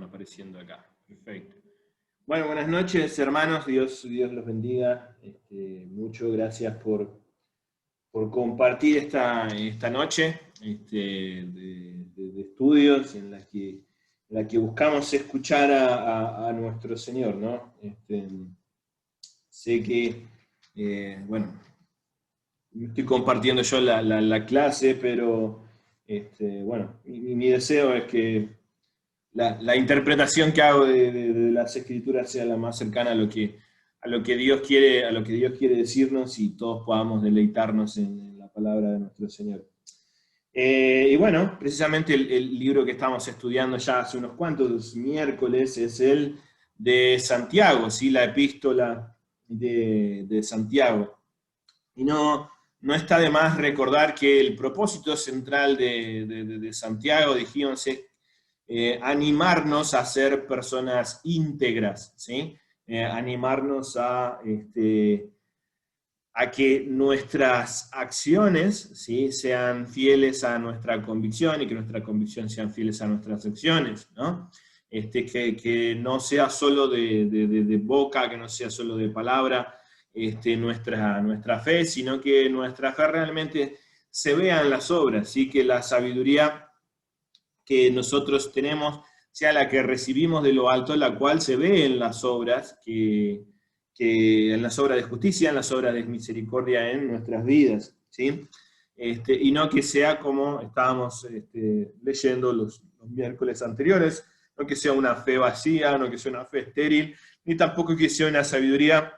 apareciendo acá. Perfecto. Bueno, buenas noches, hermanos. Dios los bendiga. Mucho gracias por compartir esta noche de estudios en la que buscamos escuchar a nuestro Señor, ¿no? Sé que, bueno, estoy compartiendo yo la clase, pero bueno, mi deseo es que la interpretación que hago de las Escrituras sea la más cercana a lo que Dios quiere decirnos, y todos podamos deleitarnos en la palabra de nuestro Señor. Y bueno, precisamente el libro que estamos estudiando ya hace unos cuantos miércoles es el de Santiago, ¿sí? La epístola de Santiago. Y no está de más recordar que el propósito central de Santiago, dijimos, es animarnos a ser personas íntegras, ¿sí? Animarnos a que nuestras acciones, ¿sí?, sean fieles a nuestra convicción, y que nuestra convicción sean fieles a nuestras acciones, ¿no? Que no sea solo de boca, que no sea solo de palabra, nuestra fe, sino que nuestra fe realmente se vea en las obras, ¿sí? Que la sabiduría que nosotros tenemos sea la que recibimos de lo alto, la cual se ve en las obras, que en las obras de justicia, en las obras de misericordia en nuestras vidas, ¿sí? Y no que sea como estábamos leyendo los miércoles anteriores, no que sea una fe vacía, no que sea una fe estéril, ni tampoco que sea una sabiduría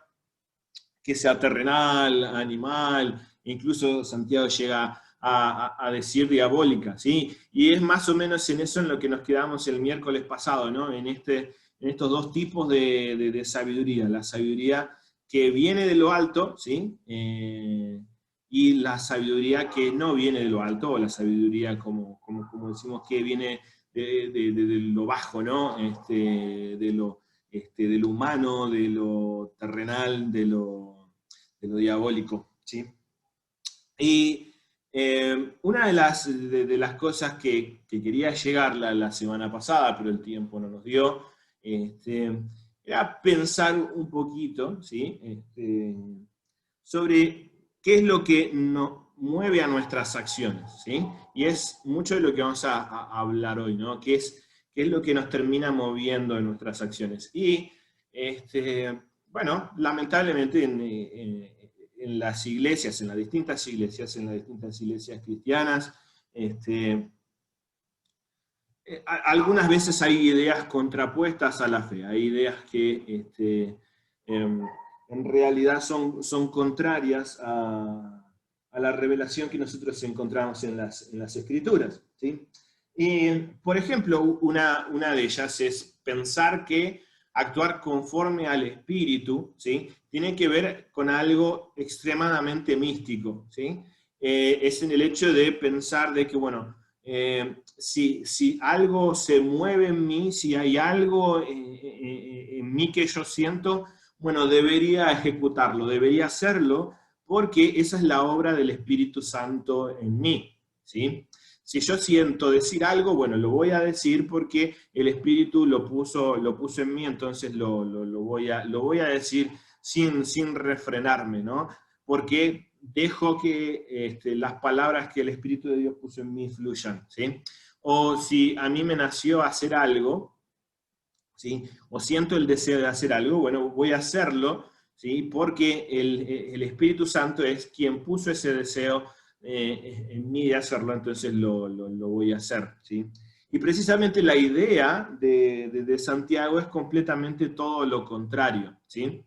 que sea terrenal, animal. Incluso Santiago llega a decir diabólica, ¿sí? Y es más o menos en eso en lo que nos quedamos el miércoles pasado, ¿no? En estos dos tipos de sabiduría: la sabiduría que viene de lo alto, ¿sí? Y la sabiduría que no viene de lo alto, o la sabiduría, como decimos, que viene de lo bajo, ¿no? De lo humano, de lo terrenal, de lo diabólico, ¿sí? Y una de las cosas que quería llegar la semana pasada, pero el tiempo no nos dio, era pensar un poquito, ¿sí? Sobre qué es lo que nos mueve a nuestras acciones, ¿sí? Y es mucho de lo que vamos a hablar hoy, ¿no? ¿Qué es lo que nos termina moviendo en nuestras acciones? Y, bueno, lamentablemente en las iglesias, en las distintas iglesias cristianas, algunas veces hay ideas contrapuestas a la fe, hay ideas que en realidad son contrarias a la revelación que nosotros encontramos en las Escrituras, ¿sí? Y, por ejemplo, una de ellas es pensar que actuar conforme al Espíritu, ¿sí?, tiene que ver con algo extremadamente místico, ¿sí? Es en el hecho de pensar de que, bueno, si algo se mueve en mí, si hay algo en mí que yo siento, bueno, debería ejecutarlo, debería hacerlo, porque esa es la obra del Espíritu Santo en mí, ¿sí? Si yo siento decir algo, bueno, lo voy a decir porque el Espíritu lo puso en mí, entonces lo voy a decir sin refrenarme, ¿no? Porque dejo que las palabras que el Espíritu de Dios puso en mí fluyan, ¿sí? O si a mí me nació hacer algo, ¿sí?, o siento el deseo de hacer algo, bueno, voy a hacerlo, ¿sí?, porque el Espíritu Santo es quien puso ese deseo en mí de hacerlo, entonces lo voy a hacer, ¿sí? Y precisamente la idea de Santiago es completamente todo lo contrario, ¿sí?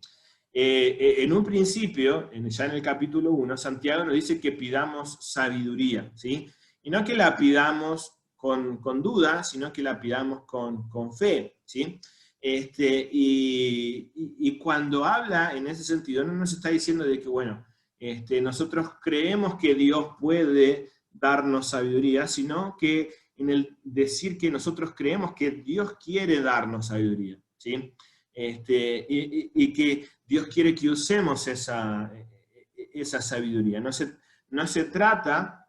En un principio, ya en el capítulo 1, Santiago nos dice que pidamos sabiduría, ¿sí? Y no que la pidamos con duda, sino que la pidamos con fe, ¿sí? Y cuando habla en ese sentido, no nos está diciendo de que, bueno, nosotros creemos que Dios puede darnos sabiduría, sino que en el decir que nosotros creemos que Dios quiere darnos sabiduría, ¿sí? Y que Dios quiere que usemos esa sabiduría. No se trata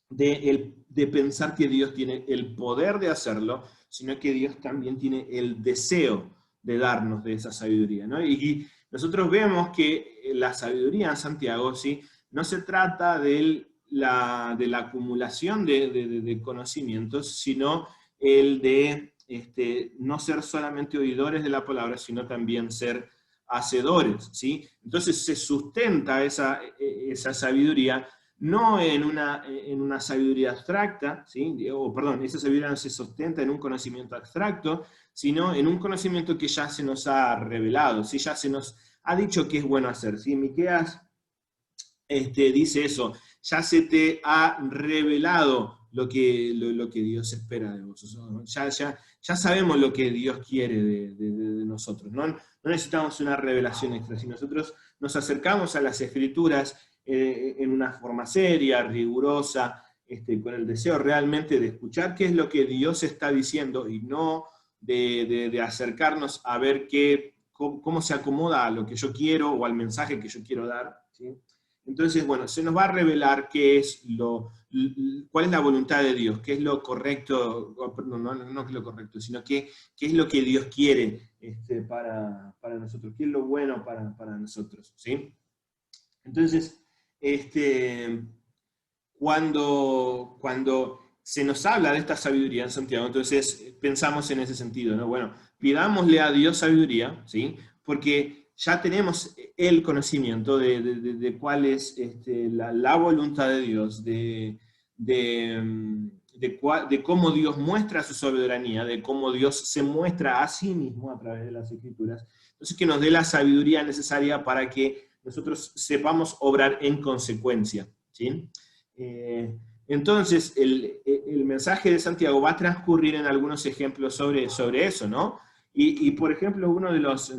de pensar que Dios tiene el poder de hacerlo, sino que Dios también tiene el deseo de darnos de esa sabiduría, ¿no? Y nosotros vemos que la sabiduría en Santiago, ¿sí?, no se trata de la acumulación de conocimientos, sino el de no ser solamente oidores de la palabra, sino también ser hacedores, ¿sí? Entonces se sustenta esa sabiduría no en una sabiduría abstracta, ¿sí? Esa sabiduría no se sustenta en un conocimiento abstracto, sino en un conocimiento que ya se nos ha revelado, ¿sí? Ya se nos ha dicho que es bueno hacer, ¿sí? Miqueas dice eso, ya se te ha revelado lo que Dios espera de vos. Ya sabemos lo que Dios quiere de nosotros. No necesitamos una revelación extra. Si nosotros nos acercamos a las Escrituras en una forma seria, rigurosa, con el deseo realmente de escuchar qué es lo que Dios está diciendo y no de acercarnos a ver cómo se acomoda a lo que yo quiero o al mensaje que yo quiero dar, ¿sí? Entonces, bueno, se nos va a revelar cuál es la voluntad de Dios, qué es lo correcto, no que lo correcto, sino qué es lo que Dios quiere para nosotros, qué es lo bueno para nosotros, ¿sí? Entonces, cuando se nos habla de esta sabiduría en Santiago, entonces pensamos en ese sentido, ¿no? Bueno, pidámosle a Dios sabiduría, ¿sí? Porque ya tenemos el conocimiento de cuál es la voluntad de Dios, de cómo Dios muestra su soberanía, de cómo Dios se muestra a sí mismo a través de las Escrituras. Entonces, que nos dé la sabiduría necesaria para que nosotros sepamos obrar en consecuencia, ¿sí? Entonces, el mensaje de Santiago va a transcurrir en algunos ejemplos sobre eso, ¿no? Y por ejemplo, uno de los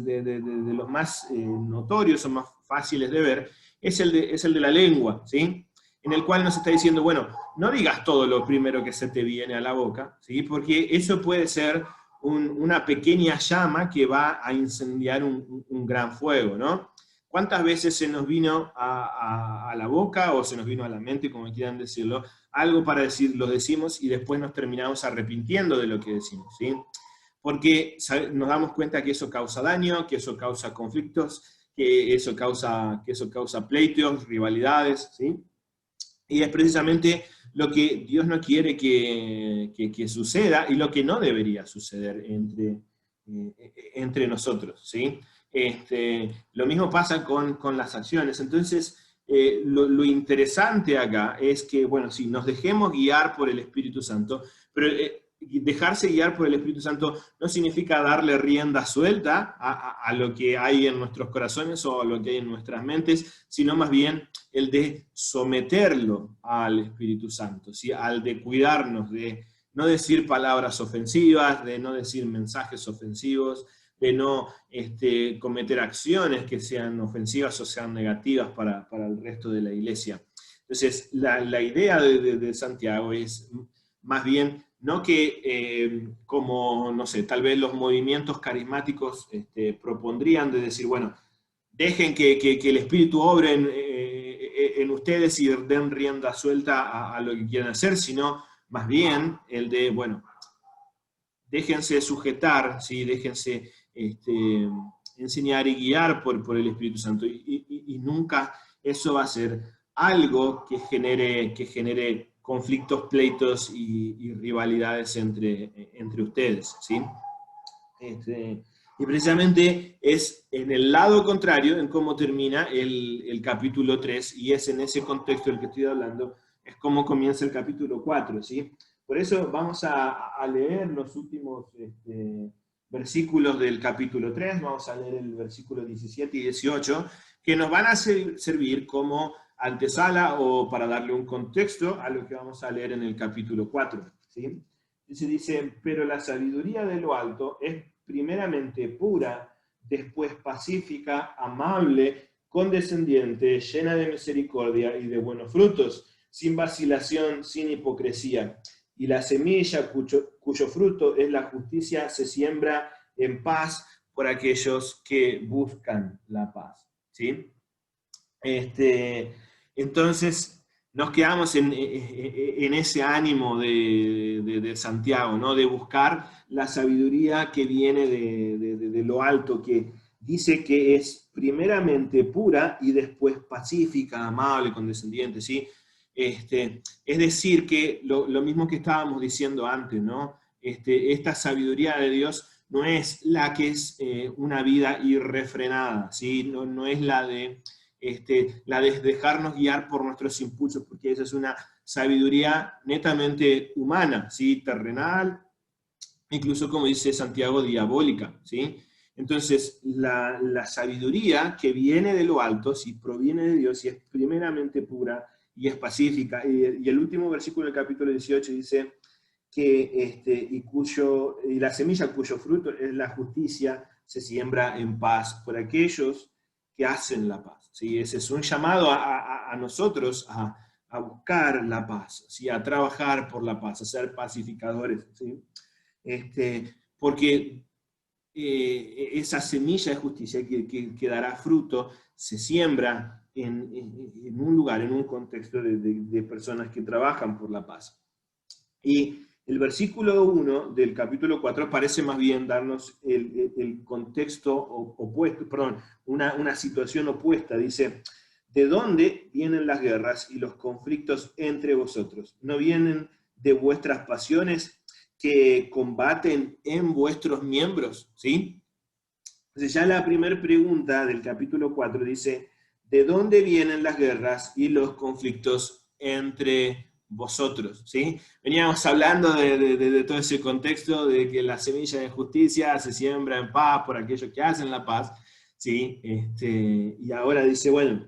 más notorios o más fáciles de ver es el de la lengua, ¿sí? En el cual nos está diciendo, bueno, no digas todo lo primero que se te viene a la boca, ¿sí? Porque eso puede ser una pequeña llama que va a incendiar un gran fuego, ¿no? ¿Cuántas veces se nos vino a la boca o se nos vino a la mente, como quieran decirlo, algo para decir, lo decimos y después nos terminamos arrepintiendo de lo que decimos, ¿sí? Porque nos damos cuenta que eso causa daño, que eso causa conflictos, que eso causa pleitos, rivalidades, ¿sí? Y es precisamente lo que Dios no quiere que suceda y lo que no debería suceder entre nosotros, ¿sí? Lo mismo pasa con las acciones. Entonces, lo interesante acá es que, bueno, sí, nos dejemos guiar por el Espíritu Santo, pero dejarse guiar por el Espíritu Santo no significa darle rienda suelta a lo que hay en nuestros corazones o a lo que hay en nuestras mentes, sino más bien el de someterlo al Espíritu Santo, ¿sí? Al de cuidarnos, de no decir palabras ofensivas, de no decir mensajes ofensivos, de no cometer acciones que sean ofensivas o sean negativas para el resto de la iglesia. Entonces, la idea de Santiago es más bien no que, como, no sé, tal vez los movimientos carismáticos propondrían de decir, bueno, dejen que el Espíritu obre en ustedes y den rienda suelta a lo que quieran hacer, sino más bien el de, bueno, déjense sujetar, ¿sí? Déjense enseñar y guiar por el Espíritu Santo. Y nunca eso va a ser algo que genere conflictos, pleitos y rivalidades entre ustedes, ¿sí? Y precisamente es en el lado contrario en cómo termina el capítulo 3, y es en ese contexto del que estoy hablando, es cómo comienza el capítulo 4, ¿sí? Por eso vamos a leer los últimos versículos del capítulo 3, vamos a leer el versículo 17 y 18, que nos van a servir como antesala o para darle un contexto a lo que vamos a leer en el capítulo 4, ¿sí? Y se dice, pero la sabiduría de lo alto es primeramente pura, después pacífica, amable, condescendiente, llena de misericordia y de buenos frutos, sin vacilación, sin hipocresía. Y la semilla cuyo fruto es la justicia se siembra en paz por aquellos que buscan la paz, ¿sí? Entonces, nos quedamos en ese ánimo de Santiago, ¿no? De buscar la sabiduría que viene de lo alto, que dice que es primeramente pura y después pacífica, amable, condescendiente, ¿sí? Es decir, que lo mismo que estábamos diciendo antes, ¿no? Esta sabiduría de Dios no es la que es una vida irrefrenada, ¿sí? No es la de dejarnos guiar por nuestros impulsos, porque esa es una sabiduría netamente humana, ¿sí? Terrenal, incluso como dice Santiago, diabólica, ¿sí? Entonces, la sabiduría que viene de lo alto, si proviene de Dios, si es primeramente pura y es pacífica, y el último versículo del capítulo 18 dice que y la semilla cuyo fruto es la justicia se siembra en paz por aquellos que hacen la paz. ¿Sí? Ese es un llamado a nosotros a buscar la paz, ¿sí? A trabajar por la paz, a ser pacificadores. ¿Sí? Porque esa semilla de justicia que dará fruto se siembra en un lugar, en un contexto de personas que trabajan por la paz. Y el versículo 1 del capítulo 4 parece más bien darnos el contexto opuesto, perdón, una situación opuesta. Dice, ¿de dónde vienen las guerras y los conflictos entre vosotros? ¿No vienen de vuestras pasiones que combaten en vuestros miembros? ¿Sí? Entonces ya la primera pregunta del capítulo 4 dice, ¿de dónde vienen las guerras y los conflictos entre vosotros? ¿Sí? Veníamos hablando de todo ese contexto de que la semilla de justicia se siembra en paz por aquellos que hacen la paz, ¿sí? Y ahora dice, bueno,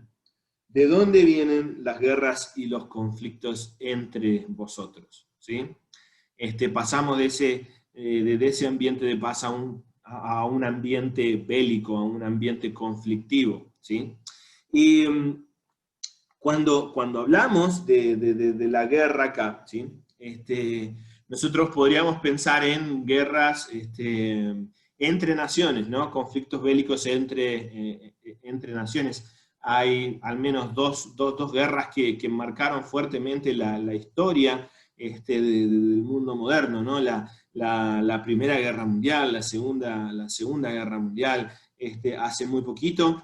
¿de dónde vienen las guerras y los conflictos entre vosotros? ¿Sí? Pasamos de ese ambiente de paz a un ambiente bélico, a un ambiente conflictivo, ¿sí? Y cuando hablamos de la guerra acá, ¿sí? Nosotros podríamos pensar en guerras entre naciones, ¿no? Conflictos bélicos entre naciones. Hay al menos dos guerras que marcaron fuertemente la historia del mundo moderno, ¿no? La Primera Guerra Mundial, la Segunda Guerra Mundial. Hace muy poquito,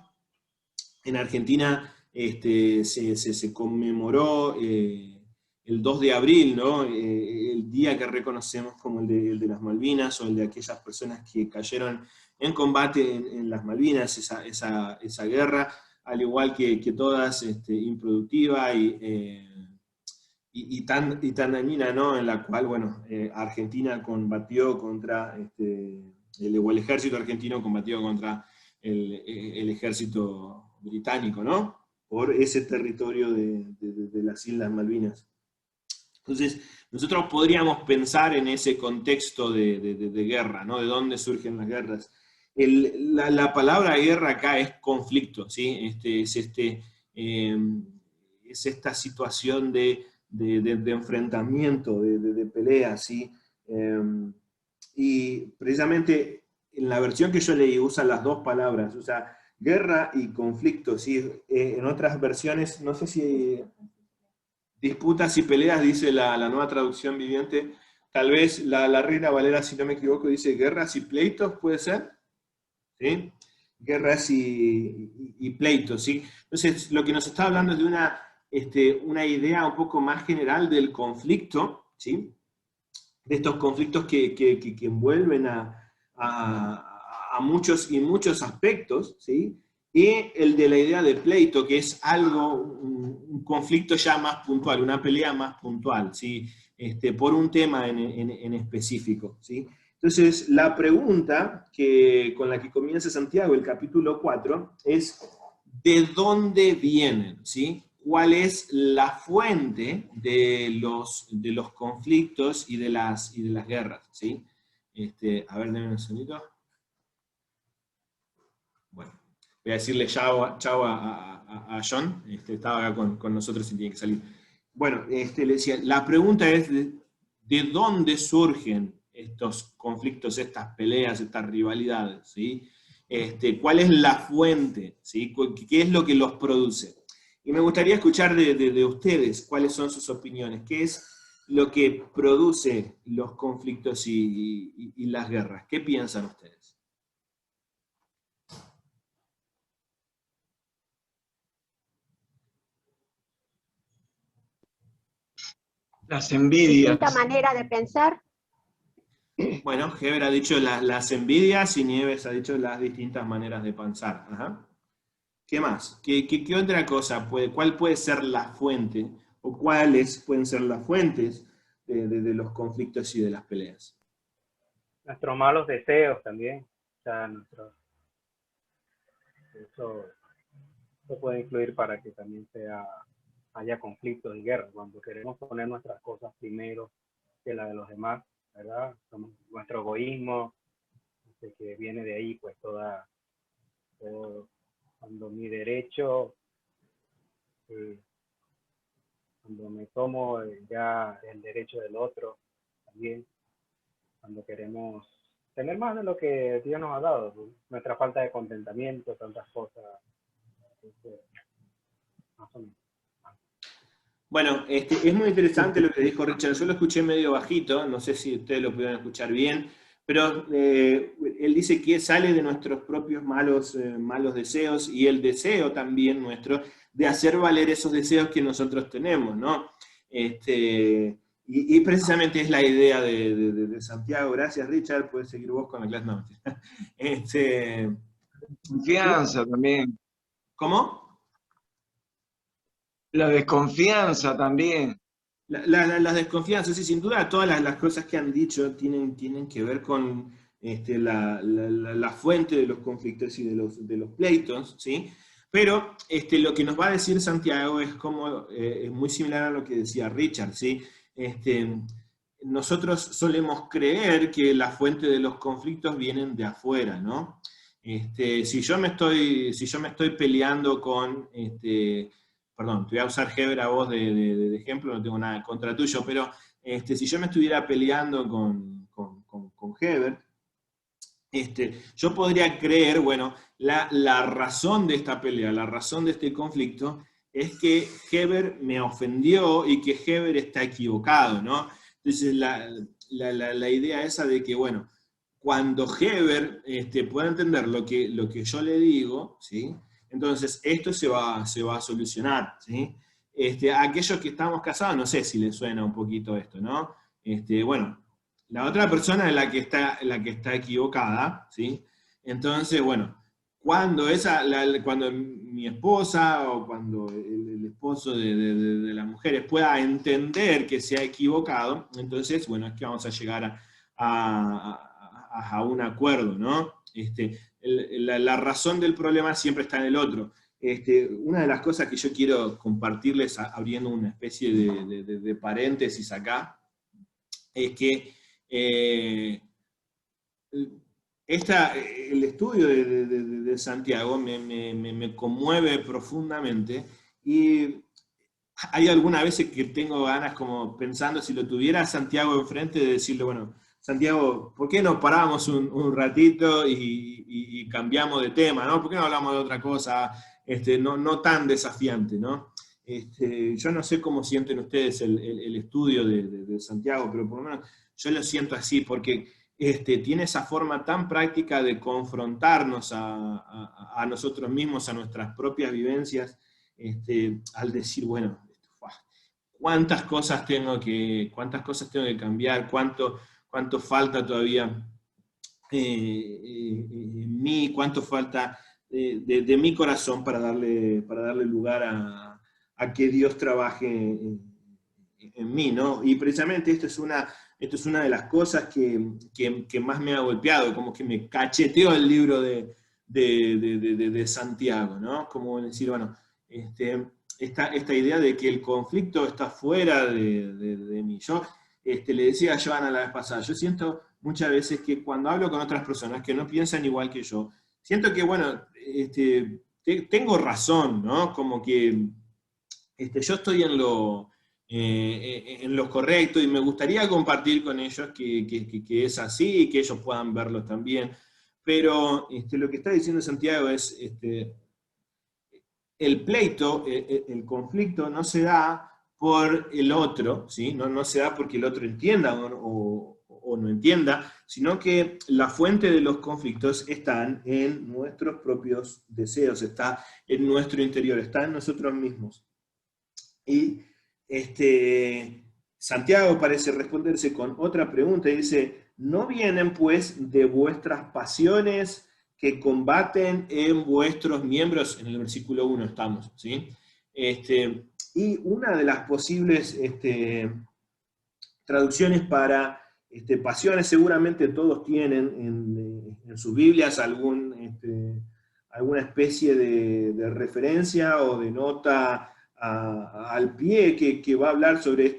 en Argentina se conmemoró el 2 de abril, ¿no? El día que reconocemos como el de las Malvinas, o el de aquellas personas que cayeron en combate en las Malvinas, esa guerra, al igual que todas, improductiva y tan dañina, ¿no? En la cual, bueno, Argentina combatió contra, el ejército argentino combatió contra el ejército británico, ¿no? Por ese territorio de las Islas Malvinas. Entonces, nosotros podríamos pensar en ese contexto de guerra, ¿no? De dónde surgen las guerras. La palabra guerra acá es conflicto, ¿sí? Es esta situación de enfrentamiento, de pelea, ¿sí? Y precisamente en la versión que yo leí usa las dos palabras, usa guerra y conflicto, ¿sí? En otras versiones, no sé si disputas y peleas, dice la nueva traducción viviente, tal vez la Reina Valera, si no me equivoco, dice guerras y pleitos, ¿puede ser? ¿Sí? Guerras y pleitos, ¿sí? Entonces, lo que nos está hablando es de una idea un poco más general del conflicto, ¿sí? De estos conflictos que envuelven a muchos y muchos aspectos, ¿sí? Y el de la idea de pleito, que es algo, un conflicto ya más puntual, una pelea más puntual, ¿sí? Por un tema en específico, ¿sí? Entonces, la pregunta con la que comienza Santiago, el capítulo 4, es ¿de dónde vienen? ¿Sí? ¿Cuál es la fuente de los conflictos y de las guerras? ¿Sí? A ver, denme un segundito. Bueno, voy a decirle chao a John, estaba acá con nosotros y tiene que salir. Bueno, le decía, la pregunta es ¿de dónde surgen estos conflictos, estas peleas, estas rivalidades? ¿Sí? ¿Cuál es la fuente? ¿Sí? ¿Qué es lo que los produce? Y me gustaría escuchar de ustedes cuáles son sus opiniones, qué es lo que produce los conflictos y las guerras. ¿Qué piensan ustedes? Las envidias. Distinta manera de pensar. Bueno, Heber ha dicho las envidias y Nieves ha dicho las distintas maneras de pensar. Ajá. ¿Qué más? ¿Qué otra cosa cuál puede ser la fuente o cuáles pueden ser las fuentes de los conflictos y de las peleas? Nuestros malos deseos también. O sea, eso puede influir para que también haya conflictos y guerras. Cuando queremos poner nuestras cosas primero que la de los demás, ¿verdad? Nuestro egoísmo, que viene de ahí, pues todo, cuando mi derecho, cuando me tomo ya el derecho del otro, también, cuando queremos tener más de lo que Dios nos ha dado, ¿no? Nuestra falta de contentamiento, tantas cosas, más o menos. Bueno, es muy interesante lo que dijo Richard. Yo lo escuché medio bajito, no sé si ustedes lo pudieron escuchar bien, pero él dice que sale de nuestros propios malos deseos y el deseo también nuestro de hacer valer esos deseos que nosotros tenemos, ¿no? Y precisamente es la idea de Santiago. Gracias, Richard, puedes seguir vos con la clase. No. Confianza también. ¿Cómo? La desconfianza también. Las desconfianzas, sí, sin duda, todas las cosas que han dicho tienen que ver con la fuente de los conflictos y de los pleitos, ¿sí? Pero lo que nos va a decir Santiago es como, es muy similar a lo que decía Richard, ¿sí? Nosotros solemos creer que la fuente de los conflictos vienen de afuera, ¿no? Si yo me estoy peleando con... perdón, te voy a usar Heber a vos de ejemplo, no tengo nada contra tuyo, pero si yo me estuviera peleando con Heber, yo podría creer, bueno, la razón de esta pelea, la razón de este conflicto, es que Heber me ofendió y que Heber está equivocado, ¿no? Entonces la idea esa de que, bueno, cuando Heber pueda entender lo que yo le digo, ¿sí? Entonces esto se va a solucionar, ¿sí? Aquellos que estamos casados, no sé si les suena un poquito esto, ¿no? Bueno, la otra persona es la que está equivocada, ¿sí? Entonces, bueno, cuando mi esposa o cuando el esposo de las mujeres pueda entender que se ha equivocado, entonces, bueno, es que vamos a llegar a un acuerdo, ¿no? La razón del problema siempre está en el otro. Una de las cosas que yo quiero compartirles, abriendo una especie de paréntesis acá, es que el estudio de Santiago me conmueve profundamente y hay algunas veces que tengo ganas, como pensando, si lo tuviera Santiago enfrente, de decirle, bueno, Santiago, ¿por qué no paramos un ratito y cambiamos de tema, ¿no? ¿Por qué no hablamos de otra cosa no tan desafiante, ¿no? Yo no sé cómo sienten ustedes el estudio de Santiago, pero por lo menos yo lo siento así, porque tiene esa forma tan práctica de confrontarnos a nosotros mismos, a nuestras propias vivencias, al decir, bueno, cuántas cosas tengo que cambiar, cuánto falta todavía en mí, cuánto falta de mi corazón para darle lugar a que Dios trabaje en mí, ¿no? Y precisamente esto es una de las cosas que más me ha golpeado, como que me cacheteó el libro de Santiago, ¿no? Como decir, bueno, esta idea de que el conflicto está fuera de mí. Yo le decía a Joana la vez pasada, yo siento muchas veces que cuando hablo con otras personas que no piensan igual que yo, siento que, bueno, tengo razón, ¿no? Como que yo estoy en lo correcto y me gustaría compartir con ellos que es así y que ellos puedan verlo también. Pero lo que está diciendo Santiago es, el pleito, el conflicto no se da por el otro, ¿sí? No se da porque el otro entienda o no entienda, sino que la fuente de los conflictos están en nuestros propios deseos, está en nuestro interior, está en nosotros mismos. Y Santiago parece responderse con otra pregunta y dice, ¿no vienen pues de vuestras pasiones que combaten en vuestros miembros? En el versículo 1 estamos, ¿sí? Y una de las posibles traducciones para pasiones, seguramente todos tienen en sus Biblias alguna especie de referencia o de nota al pie que va a hablar sobre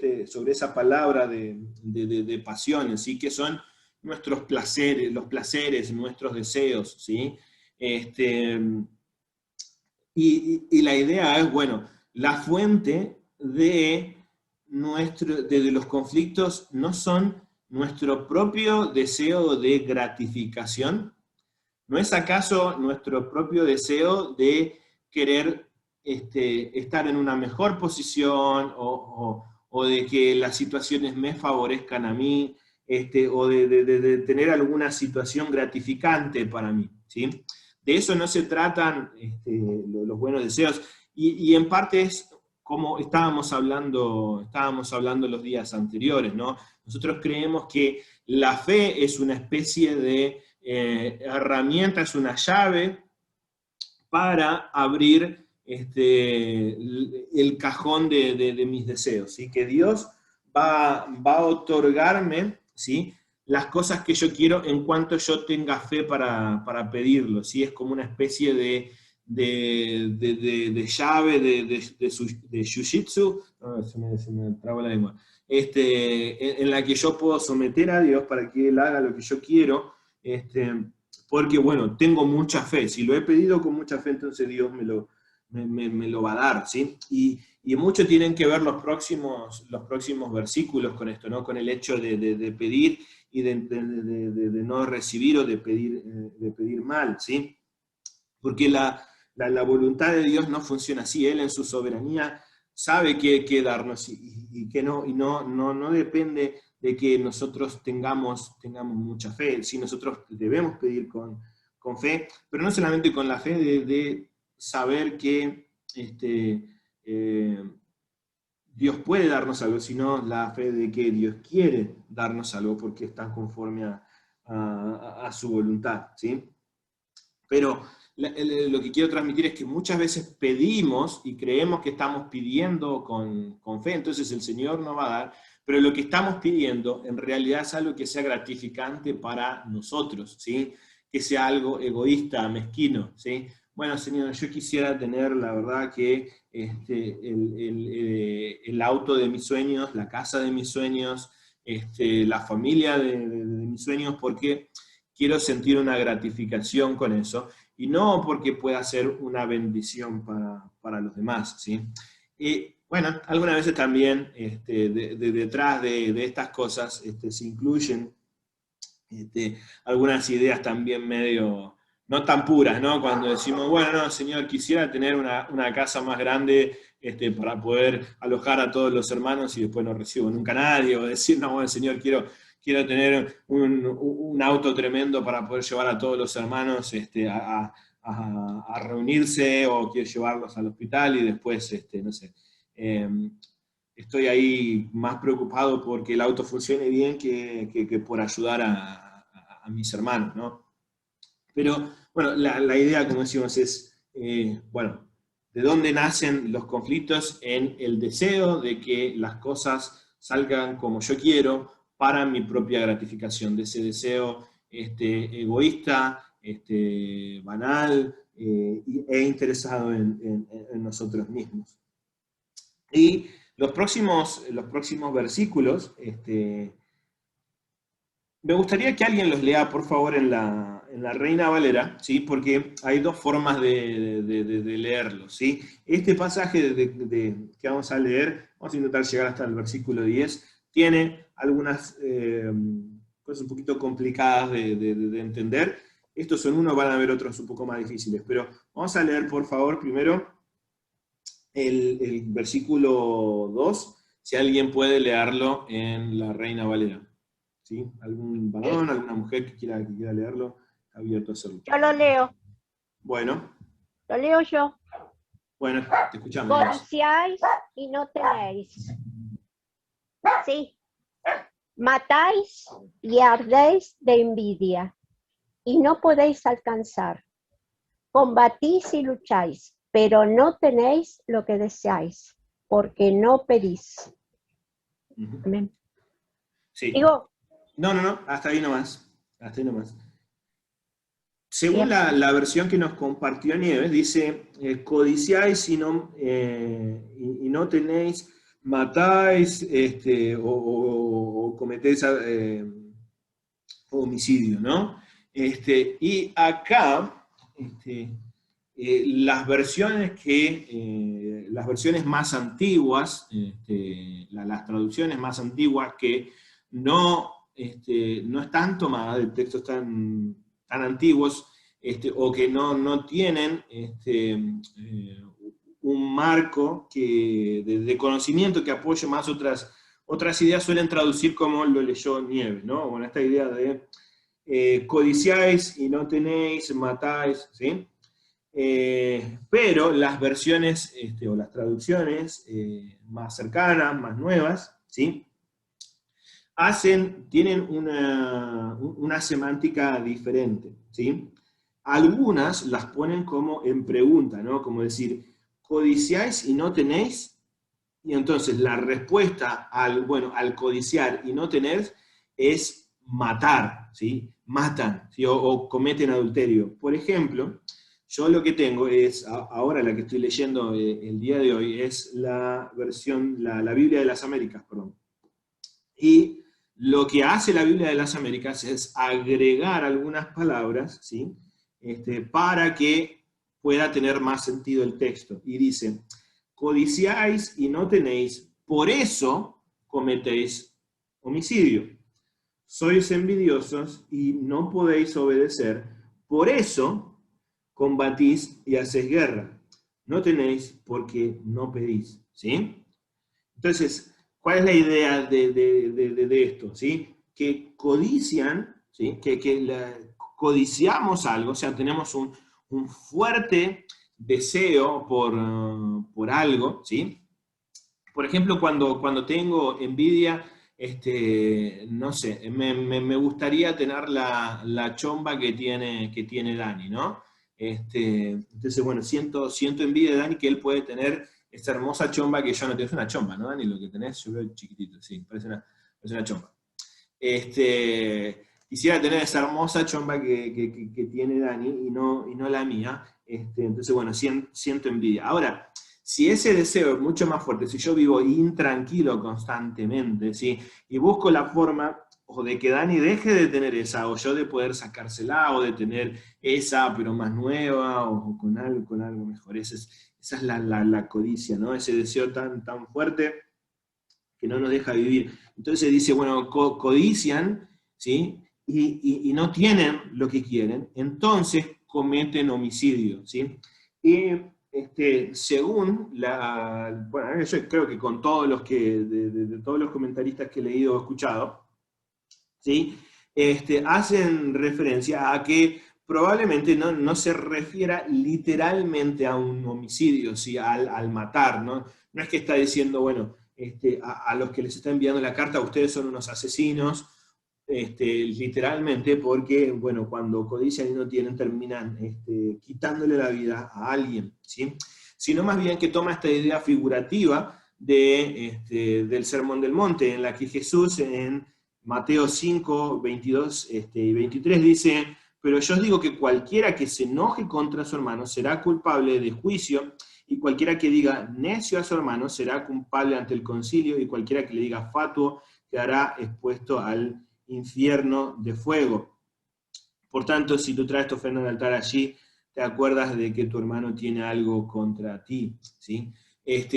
esa palabra de pasiones, ¿sí? Que son nuestros placeres, los placeres, nuestros deseos, ¿sí? Y la idea es, bueno, la fuente de los conflictos no son nuestro propio deseo de gratificación. ¿No es acaso nuestro propio deseo de querer estar en una mejor posición o de que las situaciones me favorezcan a mí, o de tener alguna situación gratificante para mí? ¿Sí? De eso no se tratan los buenos deseos. Y en parte es como estábamos hablando los días anteriores, ¿no? Nosotros creemos que la fe es una especie de herramienta, es una llave para abrir el cajón de mis deseos, ¿sí? Que Dios va a otorgarme, ¿sí?, las cosas que yo quiero en cuanto yo tenga fe para pedirlo, ¿sí? Es como una especie de llave de Shujitsu, se me traba la lengua, en la que yo puedo someter a Dios para que Él haga lo que yo quiero, porque, bueno, tengo mucha fe. Si lo he pedido con mucha fe, entonces Dios me lo va a dar, ¿sí? Y mucho tienen que ver los próximos versículos con esto, ¿no? Con el hecho de pedir y de no recibir o de pedir mal, ¿sí? Porque la voluntad de Dios no funciona así. Él en su soberanía sabe qué darnos y que no depende de que nosotros tengamos mucha fe. Sí, nosotros debemos pedir con fe, pero no solamente con la fe de saber que Dios puede darnos algo, sino la fe de que Dios quiere darnos algo porque está conforme a su voluntad, ¿sí? Pero lo que quiero transmitir es que muchas veces pedimos y creemos que estamos pidiendo con fe, entonces el Señor nos va a dar, pero lo que estamos pidiendo en realidad es algo que sea gratificante para nosotros, ¿sí? Que sea algo egoísta, mezquino, ¿sí? Bueno, Señor, yo quisiera tener, la verdad, que el auto de mis sueños, la casa de mis sueños, la familia de mis sueños, porque quiero sentir una gratificación con eso, y no porque pueda ser una bendición para los demás, ¿sí? Y bueno, algunas veces también detrás de estas cosas se incluyen algunas ideas también medio, no tan puras, ¿no? Cuando decimos, bueno, no, Señor, quisiera tener una casa más grande para poder alojar a todos los hermanos y después no recibo nunca a nadie, o decir, no, bueno, Señor, quiero tener un auto tremendo para poder llevar a todos los hermanos a reunirse, o quiero llevarlos al hospital y después, no sé, estoy ahí más preocupado porque el auto funcione bien que por ayudar a mis hermanos, ¿no? Pero, bueno, la idea, como decimos, es, bueno, ¿de dónde nacen los conflictos? En el deseo de que las cosas salgan como yo quiero para mi propia gratificación, de ese deseo egoísta, banal e interesado en nosotros mismos. Y los próximos versículos, me gustaría que alguien los lea, por favor, en la Reina Valera, ¿sí? Porque hay dos formas de leerlos, ¿sí? Este pasaje que vamos a leer, vamos a intentar llegar hasta el versículo 10, tiene algunas cosas un poquito complicadas de entender. Estos son unos, van a haber otros un poco más difíciles, pero vamos a leer, por favor, primero el versículo 2, si alguien puede leerlo en la Reina Valera. ¿Sí? ¿Algún varón, alguna mujer que quiera leerlo? Está abierto a hacerlo. Yo lo leo. Bueno, Lo leo yo. bueno, te escuchamos. Codiciáis y no tenéis. Sí. Matáis y ardéis de envidia y no podéis alcanzar. Combatís y lucháis, pero no tenéis lo que deseáis, porque no pedís. Amén. Sí. Digo, No, hasta ahí nomás. Hasta ahí nomás. Según la versión que nos compartió Nieves, dice, codiciáis y no tenéis, matáis o cometéis homicidio, ¿no? Y acá, las versiones más antiguas, las traducciones más antiguas que no están tomadas de textos tan antiguos, o que no tienen un marco de conocimiento que apoye más otras ideas, suelen traducir como lo leyó Nieves, ¿no? Bueno, esta idea de codiciáis y no tenéis, matáis, ¿sí? Pero las versiones o las traducciones más cercanas, más nuevas, ¿sí? Tienen una semántica diferente, ¿sí? Algunas las ponen como en pregunta, ¿no? Como decir, codiciáis y no tenéis, y entonces la respuesta al codiciar y no tener es matar, ¿sí? Matan, ¿sí? O cometen adulterio. Por ejemplo, yo lo que tengo es, ahora la que estoy leyendo el día de hoy, es la versión, la Biblia de las Américas, perdón. Y lo que hace la Biblia de las Américas es agregar algunas palabras, ¿sí? Para que pueda tener más sentido el texto. Y dice, codiciáis y no tenéis, por eso cometéis homicidio. Sois envidiosos y no podéis obedecer, por eso combatís y hacéis guerra. No tenéis porque no pedís, ¿sí? Entonces, ¿cuál es la idea de esto? ¿Sí? Que codician, ¿sí? Codiciamos algo, o sea, tenemos un fuerte deseo por algo, ¿sí? Por ejemplo, cuando tengo envidia, no sé, me gustaría tener la chomba que tiene Dani, ¿no? Entonces, bueno, siento envidia de Dani que él puede tener esa hermosa chomba que yo no tengo. Es una chomba, ¿no, Dani? Lo que tenés, yo veo chiquitito, sí, parece una chomba. Quisiera tener esa hermosa chomba que tiene Dani y no la mía. Entonces, bueno, siento envidia. Ahora, si ese deseo es mucho más fuerte, si yo vivo intranquilo constantemente, ¿sí? Y busco la forma o de que Dani deje de tener esa, o yo de poder sacársela, o de tener esa, pero más nueva, o con algo mejor. Esa es la codicia, ¿no? Ese deseo tan fuerte que no nos deja vivir. Entonces dice, bueno, codician, ¿sí? Y no tienen lo que quieren, entonces cometen homicidio, ¿sí? Y según bueno, yo creo que con todos los de todos los comentaristas que he leído o escuchado, ¿sí? Hacen referencia a que probablemente no se refiera literalmente a un homicidio, ¿sí? Al matar, ¿no? No es que está diciendo, bueno, a los que les está enviando la carta, ustedes son unos asesinos, literalmente, porque, bueno, cuando codician y no tienen, terminan quitándole la vida a alguien, ¿sí? Sino más bien que toma esta idea figurativa del Sermón del Monte, en la que Jesús en Mateo 5, 22 y 23 dice, pero yo os digo que cualquiera que se enoje contra su hermano será culpable de juicio, y cualquiera que diga necio a su hermano será culpable ante el concilio, y cualquiera que le diga fatuo quedará expuesto al infierno de fuego. Por tanto, si tú traes tu ofrenda al altar allí, te acuerdas de que tu hermano tiene algo contra ti, ¿sí? Es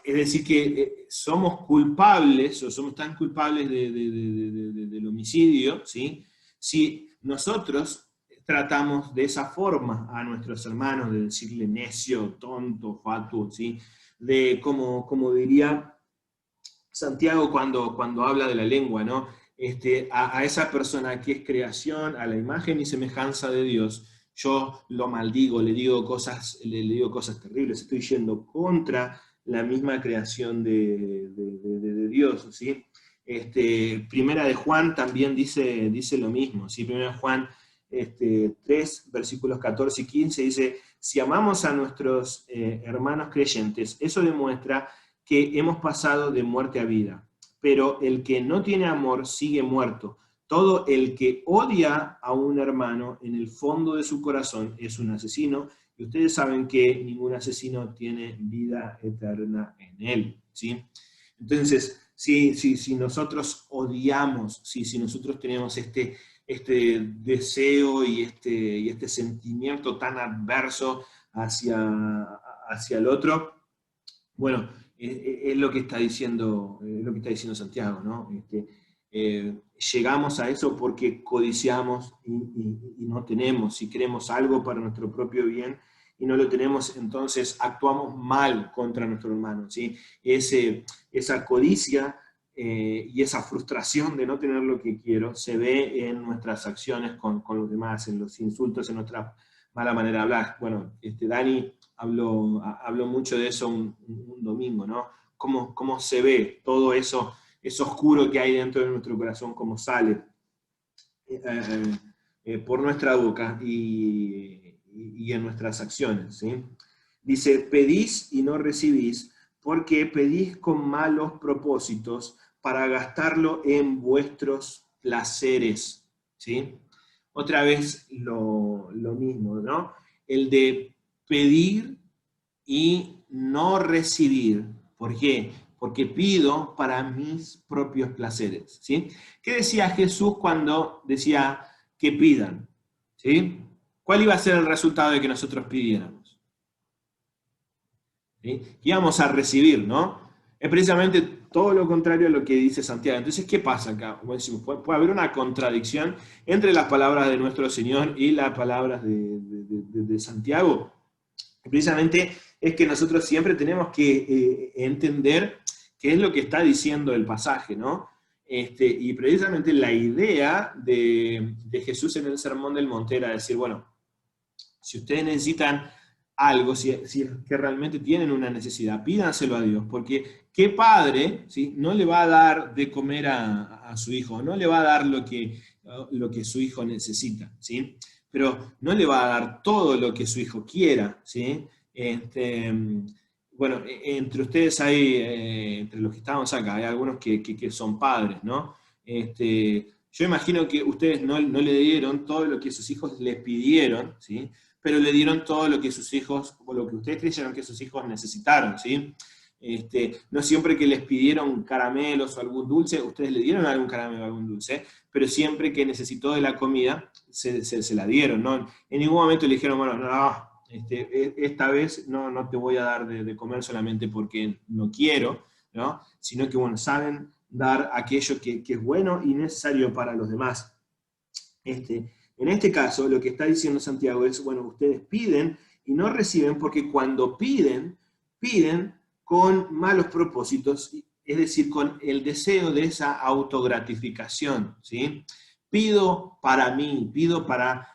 decir, que somos culpables, o somos tan culpables del homicidio, ¿sí? Si nosotros tratamos de esa forma a nuestros hermanos, de decirle necio, tonto, fatuo, ¿sí? de como diría Santiago cuando habla de la lengua, ¿no? A esa persona que es creación, a la imagen y semejanza de Dios, yo lo maldigo, le digo cosas terribles, estoy yendo contra la misma creación de Dios, ¿sí? Primera de Juan también dice lo mismo, ¿sí? Primera de Juan 3, versículos 14 y 15, dice, si amamos a nuestros hermanos creyentes, eso demuestra que hemos pasado de muerte a vida, pero el que no tiene amor sigue muerto. Todo el que odia a un hermano en el fondo de su corazón es un asesino, y ustedes saben que ningún asesino tiene vida eterna en él, ¿sí? Entonces, si nosotros odiamos, si nosotros tenemos este deseo y este sentimiento tan adverso hacia el otro, bueno, es lo que está diciendo Santiago, ¿no? Llegamos a eso porque codiciamos y no tenemos. Si queremos algo para nuestro propio bien y no lo tenemos, entonces actuamos mal contra nuestro hermano, ¿sí? Esa codicia y esa frustración de no tener lo que quiero se ve en nuestras acciones con los demás, en los insultos, en nuestra mala manera de hablar. Bueno, Dani habló mucho de eso un domingo, ¿no? Cómo se ve todo eso oscuro que hay dentro de nuestro corazón, cómo sale por nuestra boca y en nuestras acciones, ¿sí? Dice, pedís y no recibís, porque pedís con malos propósitos para gastarlo en vuestros placeres, ¿sí? Otra vez lo mismo, ¿no? El de pedir y no recibir. ¿Por qué? Porque pido para mis propios placeres, ¿sí? ¿Qué decía Jesús cuando decía que pidan? ¿Sí? ¿Cuál iba a ser el resultado de que nosotros pidiéramos? ¿Sí? Íbamos a recibir, ¿no? Es precisamente todo lo contrario a lo que dice Santiago. Entonces, ¿qué pasa acá? Como decimos, puede haber una contradicción entre las palabras de nuestro Señor y las palabras de Santiago. Precisamente es que nosotros siempre tenemos que entender qué es lo que está diciendo el pasaje, ¿no? Y precisamente la idea de Jesús en el Sermón del Monte era decir, bueno, si ustedes necesitan algo, si es que realmente tienen una necesidad, pídanselo a Dios, porque ¿qué padre, ¿sí?, no le va a dar de comer a su hijo? No le va a dar lo que su hijo necesita, ¿sí? Pero no le va a dar todo lo que su hijo quiera, ¿sí? Bueno, entre ustedes hay, entre los que estamos acá, hay algunos que son padres, ¿no? Yo imagino que ustedes no le dieron todo lo que sus hijos les pidieron, ¿sí? Pero le dieron todo lo que sus hijos, o lo que ustedes creyeron que sus hijos necesitaron, ¿sí? No siempre que les pidieron caramelos o algún dulce, ustedes le dieron algún caramelo o algún dulce, pero siempre que necesitó de la comida, se la dieron, ¿no? En ningún momento le dijeron, bueno, no, esta vez no te voy a dar de comer solamente porque no quiero, ¿no? Sino que, bueno, saben dar aquello que es bueno y necesario para los demás. En este caso, lo que está diciendo Santiago es, bueno, ustedes piden y no reciben porque cuando piden con malos propósitos, es decir, con el deseo de esa autogratificación, ¿sí? Pido para mí, pido para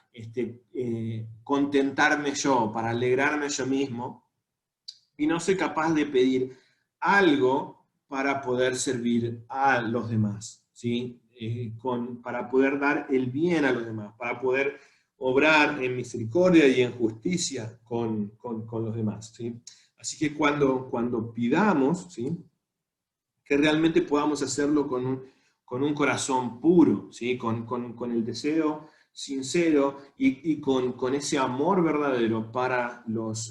contentarme yo, para alegrarme yo mismo, y no soy capaz de pedir algo para poder servir a los demás, ¿sí? Para poder dar el bien a los demás, para poder obrar en misericordia y en justicia con los demás, ¿sí? Así que cuando pidamos, ¿sí?, que realmente podamos hacerlo con un corazón puro, ¿sí?, con el deseo sincero y con ese amor verdadero para los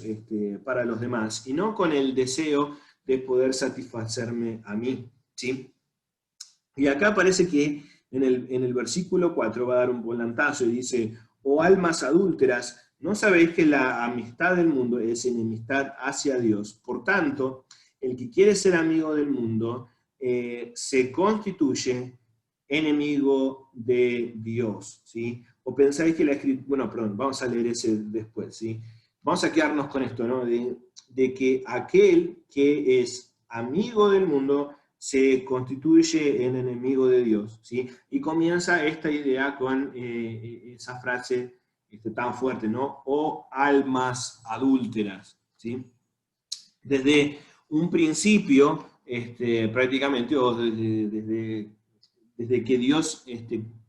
demás, y no con el deseo de poder satisfacerme a mí, ¿sí? Y acá parece que en el versículo 4 va a dar un volantazo y dice, oh almas adúlteras, ¿no sabéis que la amistad del mundo es enemistad hacia Dios? Por tanto, el que quiere ser amigo del mundo se constituye enemigo de Dios, ¿sí? O pensáis que la escritura, bueno, perdón, vamos a leer ese después, ¿sí? vamos a quedarnos con esto, ¿no? De que aquel que es amigo del mundo se constituye en enemigo de Dios, ¿sí? Y comienza esta idea con esa frase tan fuerte, ¿no? O almas adúlteras, ¿sí? Desde un principio, prácticamente, o desde que Dios